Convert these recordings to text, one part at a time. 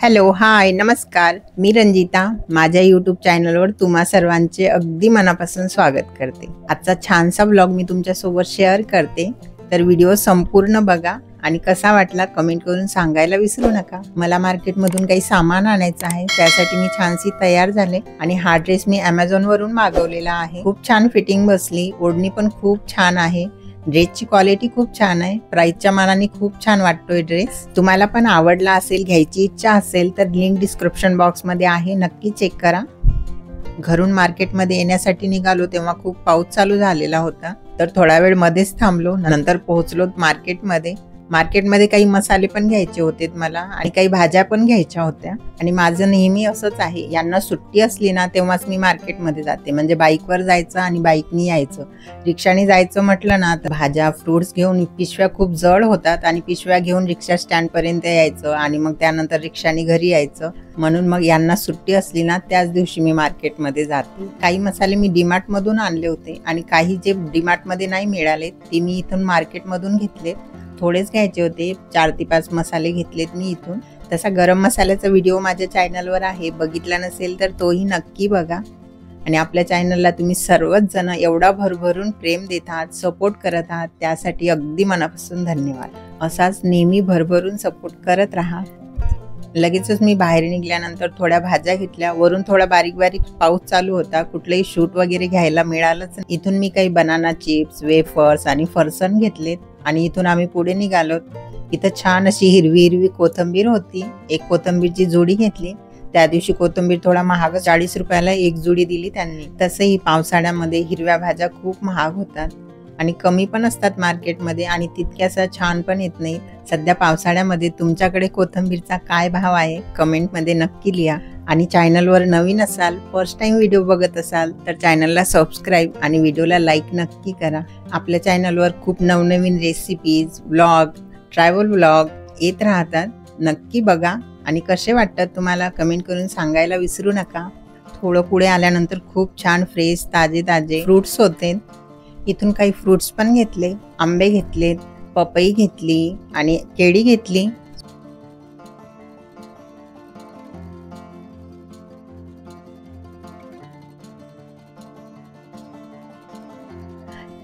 Hello, हाय, नमस्कार. मी रंजिता. माझ्या YouTube चॅनलवर तुम्हा सर्वांचे अगदी मनापासून स्वागत करते. आजचा छानसा ब्लॉग मी तुमच्यासोबत शेअर करते, तर व्हिडिओ संपूर्ण बघा आणि कसा वाटला कमेंट करून सांगायला विसरू नका. मला मार्केटमधून काही सामान आणायचं आहे, त्यासाठी मी छानशी तयार झाले आणि हा ड्रेस मी Amazonवरून मागवलेला आहे. खूप छान फिटिंग बसली, ओढणी पण खूप छान आहे. ड्रेसची क्वालिटी खूप छान आहे. प्राइसच्या मानाने खूप छान वाटतोय ड्रेस. तुम्हाला पण आवडला असेल, घ्यायची इच्छा असेल तर लिंक डिस्क्रिप्शन बॉक्स मध्ये आहे, नक्की चेक करा. घरून मार्केटमध्ये येण्यासाठी निघालो तेव्हा खूप पाऊस चालू झालेला होता, तर थोडा वेळ मध्येच थांबलो. नंतर पोहोचलो मार्केटमध्ये काही मसाले पण घ्यायचे होते मला आणि काही भाज्या पण घ्यायच्या होत्या. आणि माझं नेहमी असंच आहे, यांना सुट्टी असली ना तेव्हाच मी मार्केटमध्ये जाते. म्हणजे बाईकवर जायचं आणि बाईकनी यायचं. रिक्षाने जायचं म्हटलं ना तर भाज्या फ्रूट्स घेऊन पिशव्या खूप जड होतात आणि पिशव्या घेऊन रिक्षा स्टँडपर्यंत यायचं आणि मग त्यानंतर रिक्षाने घरी यायचं. म्हणून मग यांना सुट्टी असली ना त्याच दिवशी मी मार्केटमध्ये जाते. काही मसाले मी डीमार्टमधून आणले होते आणि काही जे डीमार्टमध्ये नाही मिळाले ते मी इथून मार्केटमधून घेतले. थोडेच घ्यायचे होते, 4 ते 5 मसाले घेतलेत मी इथून. तसा गरम मसाल्याचा व्हिडिओ माझ्या चॅनलवर आहे, बघितला नसेल तर तोही नक्की बघा. आणि आपल्या चॅनलला तुम्ही सर्वच जण एवढा भरभरून प्रेम देत आहात, सपोर्ट करत आहात, त्यासाठी अगदी मनापासून धन्यवाद. असाच नेहमी भरभरून सपोर्ट करत राहा. लगेचच मी बाहेर निघाल्यानंतर थोड्या भाज्या घेतल्या. वरून थोडा बारीक बारीक पाऊस चालू होता, कुठलंही शूट वगैरे घ्यायला मिळालंच. इथून मी काही बनाना चिप्स, वेफर्स आणि फरसाण घेतलेत आणि इथून आम्ही पुढे निघालो. इथं छान अशी हिरवी हिरवी कोथिंबीर होती. एक कोथिंबीरची जोडी घेतली. त्या दिवशी कोथिंबीर थोडा महाग, 40 रुपयाला एक जोडी दिली त्यांनी. तसंही पावसाळ्यामध्ये हिरव्या भाज्या खूप महाग होतात आणि कमी पण असतात मार्केटमध्ये आणि तितक्यासा छान पण येत नाही. सध्या पावसाळ्यामध्ये तुमच्याकडे कोथिंबीरचा काय भाव आहे कमेंटमध्ये नक्की लिहा. आणि चॅनलवर नवीन असाल, फर्स्ट टाइम व्हिडिओ बघत असाल तर चॅनलला सबस्क्राईब आणि व्हिडिओला लाईक नक्की करा. आपल्या चॅनलवर खूप नवनवीन रेसिपीज, व्लॉग, ट्रॅव्हल व्लॉग येत राहतात. नक्की बघा आणि कसे वाटतात तुम्हाला कमेंट करून सांगायला विसरू नका. थोडं पुढे आल्यानंतर खूप छान फ्रेश ताजे फ्रूट्स होते. इथून काही फ्रूट्स पण घेतले, आंबे घेतलेत, पपई घेतली आणि केळी घेतली.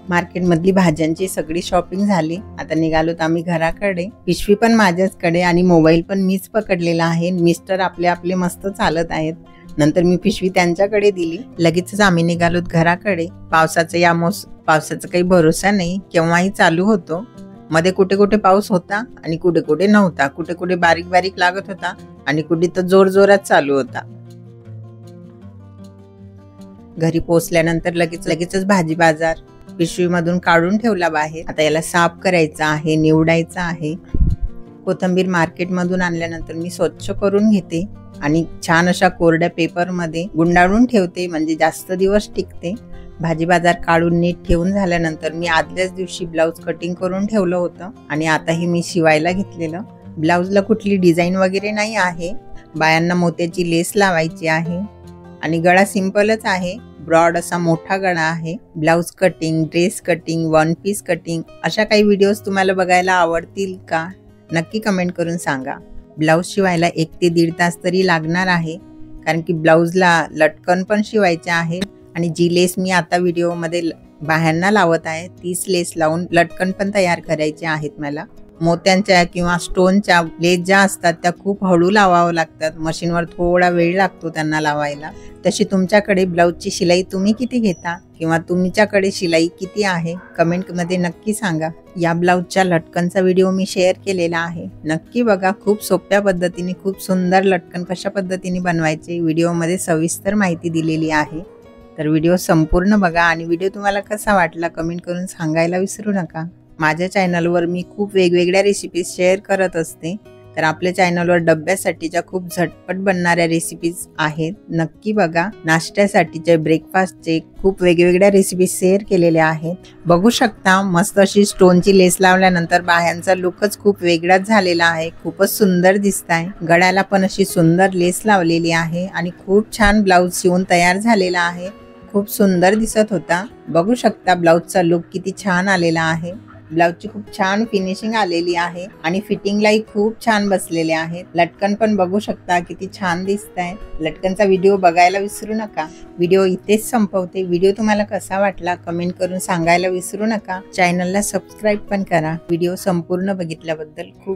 मार्केटमधली भाज्यांची सगळी शॉपिंग झाली. आता निघालोत आम्ही घराकडे. पिशवी पण माझ्याचकडे आणि मोबाईल पण मीच पकडलेला आहे. मिस्टर आपले मस्त चालत आहेत. नंतर मी पिशवी त्यांच्याकडे दिली. लगेचच आम्ही निघालोत घराकडे. पावसाचा काही भरोसा नाही, केव्हाही चालू होतो. मध्ये कुठे कुठे पाऊस होता आणि कुठे कुठे नव्हता. कुठे कुठे बारीक बारीक लागत होता आणि कुठे तर जोरात चालू होता. घरी पोहोचल्यानंतर लगेचच भाजी बाजार पिशवीमधून काढून ठेवला बाहेर. आता याला साफ करायचं आहे, निवडायचं आहे. कोथिंबीर मार्केटमधून आणल्यानंतर मी स्वच्छ करून घेते आणि छान अशा कोरड्या पेपरमध्ये गुंडाळून ठेवते, म्हणजे जास्त दिवस टिकते. भाजी बाजार काढून नीट ठेवून झाल्यानंतर मी आदल्याच दिवशी ब्लाऊज कटिंग करून ठेवलं होतं आणि आताही मी शिवायला घेतलेलं. ब्लाऊजला कुठली डिझाईन वगैरे नाही आहे. बायांना मोत्याची लेस लावायची आहे आणि गळा सिंपलच आहे. ब्रॉड असा मोठा गळा आहे. Blouse cutting, dress cutting, one piece cutting अशा काही व्हिडिओज तुम्हाला बघायला आवडतील का नक्की कमेंट करून सांगा. ब्लाऊज शिवायला 1 ते 1.5 तास तरी लागणार आहे, कारण की ब्लाऊजला लटकन पण शिवायचे आहे. आणि जी लेस मी आता व्हिडिओमध्ये बाह्यांना लावत आहे तीच लेस लावून लटकन पण तयार करायचे आहेत मला. मोत्यांच्या किंवा स्टोनच्या लेस ज्या असतात त्या खूप हळू लावावं लागतात. मशीनवर थोडा वेळ लागतो त्यांना लावायला. तशी तुमच्याकडे ब्लाऊजची शिलाई तुम्ही किती घेता किंवा तुमच्याकडे शिलाई किती आहे कमेंटमध्ये नक्की सांगा. या ब्लाऊजच्या लटकनचा व्हिडिओ मी शेअर केलेला आहे, नक्की बघा. खूप सोप्या पद्धतीने खूप सुंदर लटकन कशा पद्धतीने बनवायचे व्हिडिओमध्ये सविस्तर माहिती दिलेली आहे. तर व्हिडिओ संपूर्ण बघा आणि व्हिडिओ तुम्हाला कसा वाटला कमेंट करून सांगायला विसरू नका. माझ्या चॅनलवर मी खूप वेगवेगळ्या रेसिपीज शेअर करत असते, तर आपल्या चॅनलवर डब्यासाठीच्या खूप झटपट बनणाऱ्या रेसिपीज आहेत, नक्की बघा. नाश्त्यासाठीचे, ब्रेकफास्टचे खूप वेगवेगळ्या रेसिपीज शेअर केलेल्या आहेत. बघू शकता मस्त अशी स्टोनची लेस लावल्यानंतर बाह्यांचा लुकच खूप वेगळाच झालेला आहे. खूपच सुंदर दिसत आहे. गळ्याला पण अशी सुंदर लेस लावलेली आहे आणि खूप छान ब्लाऊज शिवून तयार झालेला आहे. खूप सुंदर दिसत होता. बघू शकता ब्लाऊजचा लुक किती छान आलेला आहे. ब्लाउजची खूप छान फिनिशिंग आलेली आहे आणि फिटिंगलाही खूप छान बसलेले आहेत. लटकन पण बघू शकता किती छान दिसत आहे. लटकनचा व्हिडिओ बघायला विसरू नका. व्हिडिओ इथेच संपवते. व्हिडिओ तुम्हाला कसा वाटला कमेंट करून सांगायला विसरू नका. चॅनलला सबस्क्राईब पण करा. व्हिडिओ संपूर्ण बघितल्याबद्दल खूप